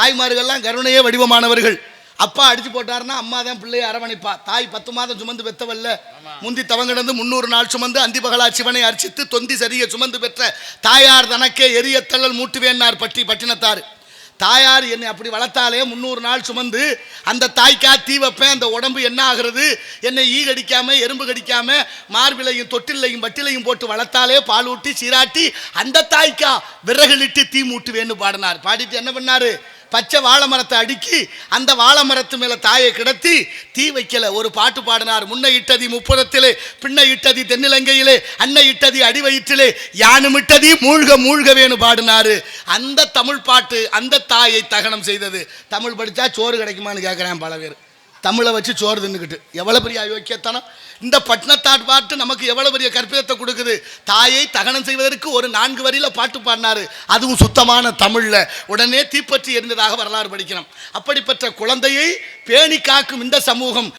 தாய்மார்கள்லாம் கருணையே வடிவமானவர்கள். அப்பா அடிச்சு போட்டாருன்னா அம்மா தான் பிள்ளையை அரவணைப்பா. தாய் 10 மாதம் சுமந்து பெற்றவல்ல, முந்தி தவங்கிடந்து 300 நாள் சுமந்து அந்தி பகலா சிவனை அர்ச்சித்து தொந்தி சரிய சுமந்து பெற்ற தாயார் தனக்கே எரிய தள்ளல் மூட்டுவேன்னார் பட்டினத்தார். தாயார் என்னை அப்படி வளர்த்தாலே 300 நாள் சுமந்து அந்த தாய்க்கா தீ வைப்பேன். அந்த உடம்பு என்ன ஆகிறது, என்னை ஈ கடிக்காம எறும்பு கடிக்காம மார்பிலையும் தொட்டிலையும் வட்டிலையும் போட்டு வளர்த்தாலே பால் ஊட்டி சீராட்டி அந்த தாய்க்கா விறகுலிட்டு தீ மூட்டுவேன்னு பாடினார். பாடிட்டு என்ன பண்ணாரு, பச்சை வாழை மரத்தை அடுக்கி அந்த வாழை மரத்து மேல தாயை கிடத்தி தீ வைக்கல. ஒரு பாட்டு பாடினார். முன்னை இட்டதி முப்புறத்திலே, பின்னை இட்டதி தென்னிலங்கையிலே, அன்னை இட்டதி அடி வயிற்றிலே, யானும் இட்டதி மூழ்க மூழ்கவேன்னு பாடினாரு. அந்த தமிழ் பாட்டு அந்த தாயை தகனம் செய்தது. தமிழ் படித்தா சோறு கிடைக்குமான்னு கேட்குறேன் பல பேர். தமிழை வச்சு சோறு தின்னுக்கிட்டு எவ்வளோ பெரிய அயோக்கியத்தனம். இந்த பட்டினத்தாட் பாட்டு நமக்கு எவ்வளோ பெரிய கற்பிதத்தை கொடுக்குது. தாயை தகனம் செய்வதற்கு ஒரு 4 வரியில் பாட்டு பாடினாரு, அதுவும் சுத்தமான தமிழில். உடனே தீப்பற்றி எரிந்ததாக வரலாறு படிக்கணும். அப்படிப்பட்ட குழந்தையை பேணி காக்கும் இந்த சமூகம்